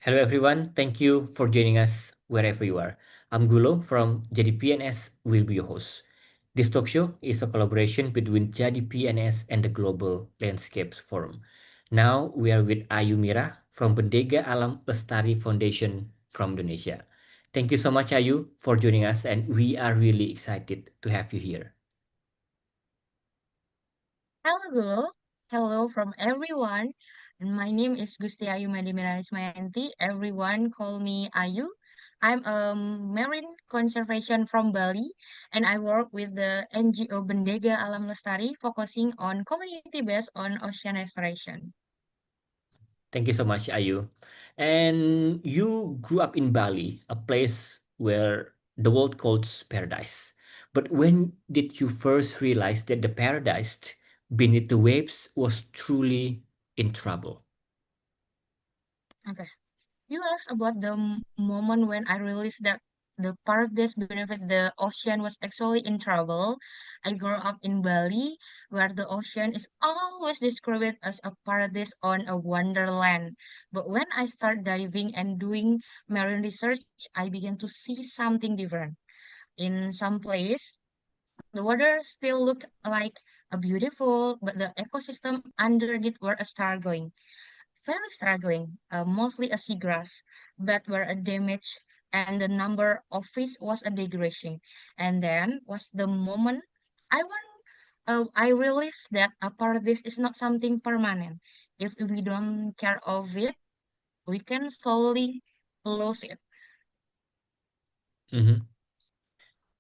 Hello everyone, thank you for joining us wherever you are. I'm Gulo from JDPNS, will be your host. This talk show is a collaboration between JDPNS and the Global Landscapes Forum. Now we are with Aayou Mirah from Bendega Alam Lestari Foundation from Indonesia. Thank you so much Aayou for joining us and we are really excited to have you here. Hello, hello from everyone. And my name is Gusti Rismayanti. Everyone call me Ayu. I'm a marine conservation from Bali, and I work with the NGO Bendega Alam Lestari, focusing on community based on ocean restoration. Thank you so much, Ayu. And you grew up in Bali, a place where the world calls paradise. But when did you first realize that the paradise beneath the waves was truly in trouble? Okay. You asked about the moment when I realized that the paradise beneath the ocean was actually in trouble. I grew up in Bali, where the ocean is always described as a paradise on a wonderland. But when I started diving and doing marine research, I began to see something different. In some place, the water still looked like a beautiful, but the ecosystem underneath were struggling, very struggling, mostly a seagrass, but were a damage and the number of fish was a degradation. And then was the moment I realized that a paradise is not something permanent. If we don't care of it, we can slowly lose it. Mhm.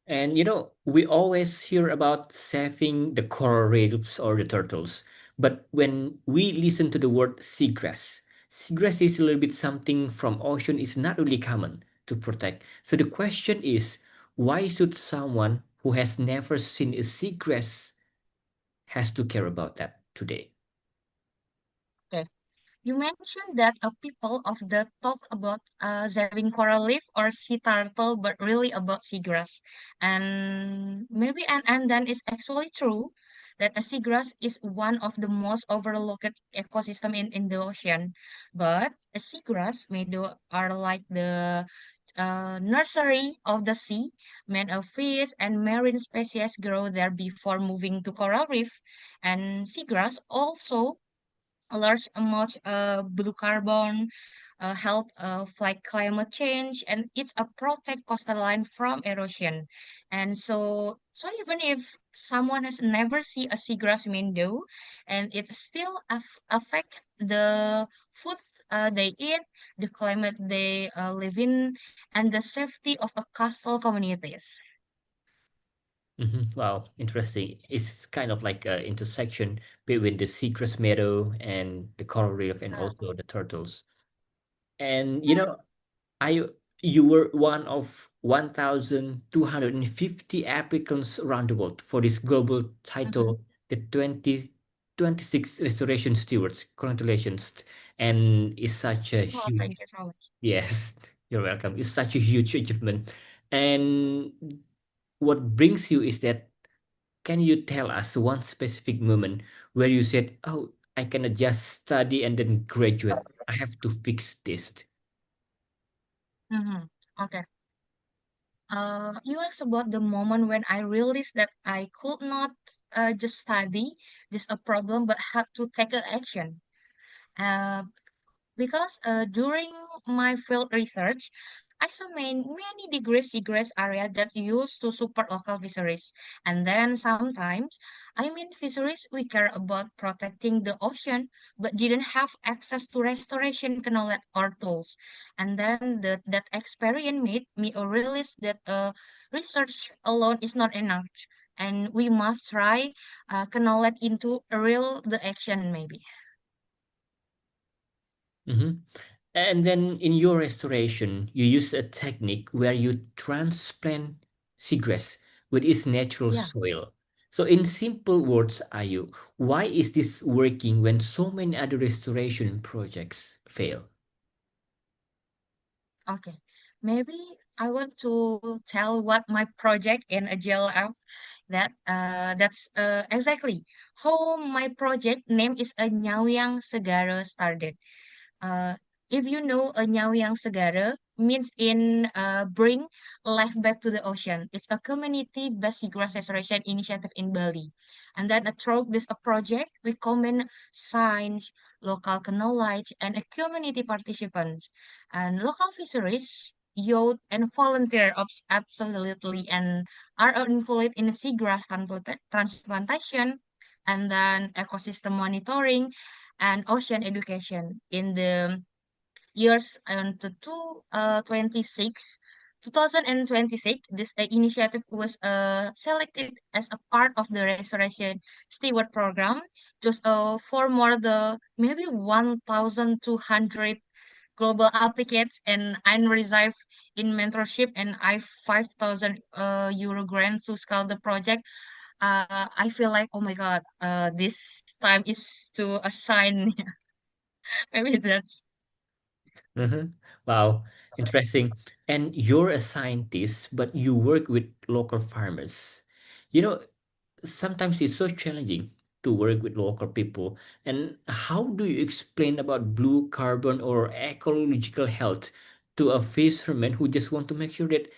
And we always hear about saving the coral reefs or the turtles. But when we listen to the word seagrass, seagrass is a little bit something from ocean is not really common to protect. So the question is, why should someone who has never seen a seagrass has to care about that today? Okay. You mentioned that people of the talk about saving coral reef or sea turtle, but really about seagrass. And maybe and then it's actually true that a seagrass is one of the most overlooked ecosystem in the ocean. But a seagrass meadow are like the nursery of the sea. Many of fish and marine species grow there before moving to coral reef. And seagrass also a large amount of blue carbon, help fight climate change, and it's a protect coastal line from erosion. And so even if someone has never seen a seagrass meadow, and it still affect the food they eat, the climate they live in, and the safety of a coastal communities. Wow, interesting. It's kind of like an intersection between the seagrass meadow and the coral reef and Uh, also the turtles. And I you were one of 1,250 applicants around the world for this global mhm. title, the 2026 Restoration Stewards. Congratulations. And it's such a Oh, huge, thank you so much. yes, you're welcome. It's such a huge achievement. And what brings you is that, can you tell us one specific moment where you said, "Oh, I cannot just study and then graduate. I have to fix this." Mhm. Okay. You asked about the moment when I realized that I could not just study just a problem, but had to take a action. Uh, because during my field research, I saw many degrees seagrass area that used to support local fisheries. And then sometimes, I mean fisheries, we care about protecting the ocean, but didn't have access to restoration knowledge or tools. And then that experience made me realize that research alone is not enough. And we must try knowledge into a real the action maybe. Mhm. And then in your restoration, you use a technique where you transplant seagrass with its natural Yeah. soil. So, in simple words, Ayu, why is this working when so many other restoration projects fail? Okay, maybe I want to tell what my project in a GLF that's exactly how my project name is a Yaoyang Sagara started. Uh, if you know a Yaoyang Sagara, means in bring life back to the ocean. It's a community-based seagrass restoration initiative in Bali. And then through this a project, we combine science, local knowledge, and a community participants. And local fisheries, youth, and volunteer ops absolutely and are involved in seagrass transplantation, and then ecosystem monitoring and ocean education in the years and to 2026, this initiative was selected as a part of the restoration steward program just for more the maybe 1,200 global applicants, and I'm received in mentorship and I 5,000 euro grant to scale the project. I feel like, oh my god, this time is to assign. Maybe that's Mhm. Wow, interesting. And you're a scientist, but you work with local farmers. You know, sometimes it's so challenging to work with local people. And how do you explain about blue carbon or ecological health to a fisherman who just want to make sure that,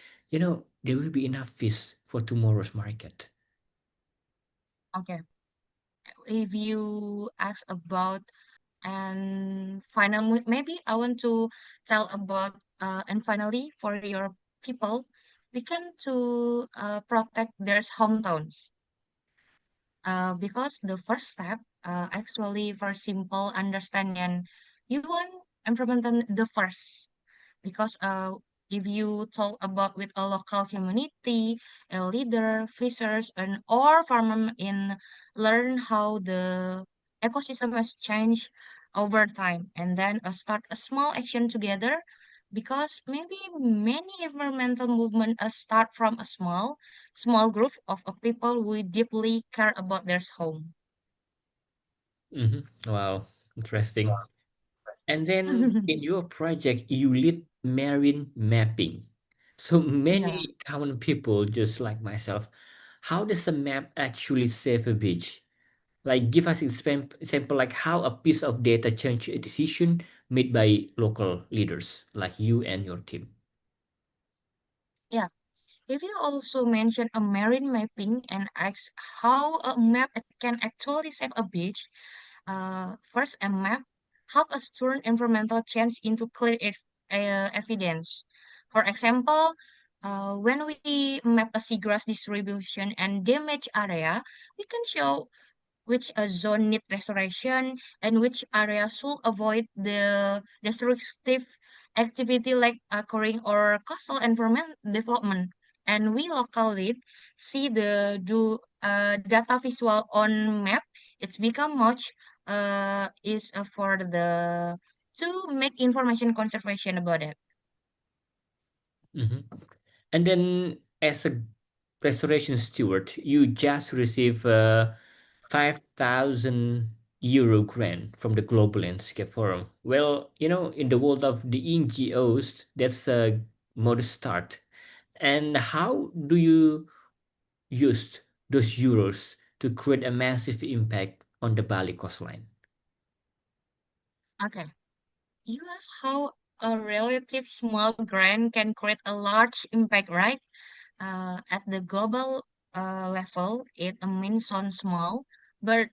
there will be enough fish for tomorrow's market? okay. If you ask about and finally, maybe I want to tell about and finally for your people, we can to protect their hometowns. Because the first step, actually for simple understanding, you want environmental the first. Because if you talk about with a local community, a leader, fishers, and or farmer in learn how the ecosystem has changed over time, and then start a small action together. Because maybe many environmental movement start from a small group of people who deeply care about their home. Wow, interesting. And then in your project, you lead marine mapping. So Yeah. many common people, just like myself, how does a map actually save a beach? Like, give us example like how a piece of data change a decision made by local leaders like you and your team. Yeah. If you also mention a marine mapping and ask how a map can actually save a beach, first a map help us turn environmental change into clear evidence. For example, when we map a seagrass distribution and damage area, we can show which zone need restoration and which area should avoid the destructive activity like occurring or coastal environment development. And we locally see the do data visual on map. It's become much is for the to make information conservation about it. Mhm. And then, as a restoration steward, you just receive a 5,000 euro grant from the Global Landscape Forum. Well, in the world of the NGOs, that's a modest start. And how do you use those euros to create a massive impact on the Bali coastline? Okay. You ask how a relative small grant can create a large impact, right? At the global level, it may sound small, but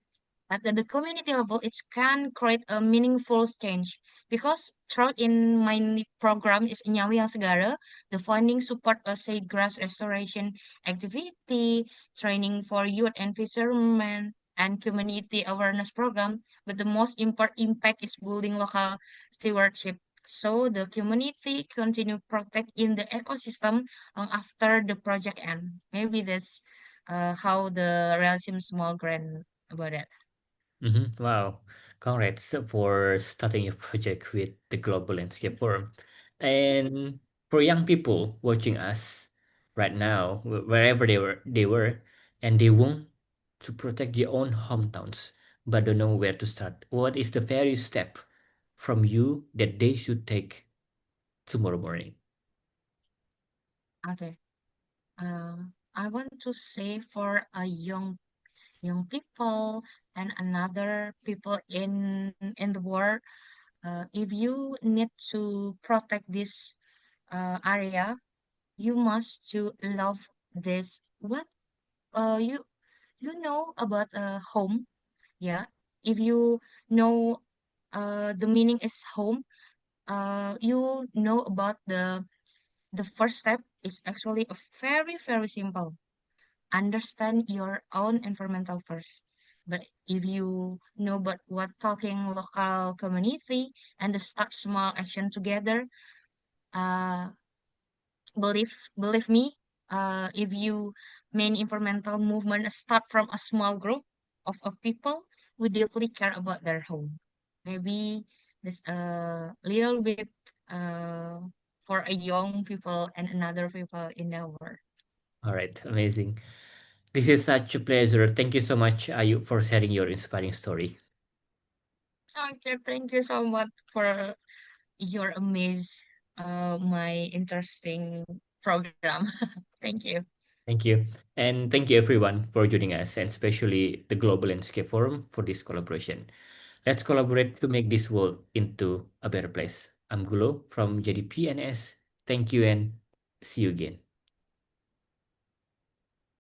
at the community level, it can create a meaningful change. Because throughout in my program is Yaoyang Sagara, the funding support a say grass restoration activity, training for youth and fishermen, and community awareness program. But the most important impact is building local stewardship. So the community continue protecting the ecosystem long after the project end. Maybe that's how the realism small grant about it. Wow, congrats for starting your project with the Global Landscape Forum. And for young people watching us right now, wherever they were, and they want to protect their own hometowns, but don't know where to start. What is the very step from you that they should take tomorrow morning? Okay. I want to say for a young people and another people in the world, If you need to protect this area, you must to love this. What you know about home? Yeah. If you know the meaning is home, you know about the first step is actually a very simple. Understand your own environmental first. But if you know about what talking local community and the start small action together, uh, believe me, if you main environmental movement start from a small group of people who deeply care about their home. Maybe this a little bit uh, for a young people and another people in the world. All right, amazing. This is such a pleasure. Thank you so much, Ayu, for sharing your inspiring story. Okay, thank you so much for your amaze my interesting program. Thank you. Thank you. And thank you everyone for joining us, and especially the Global Landscape Forum for this collaboration. Let's collaborate to make this world into a better place. I'm Gulo from JDPNS. Thank you and see you again.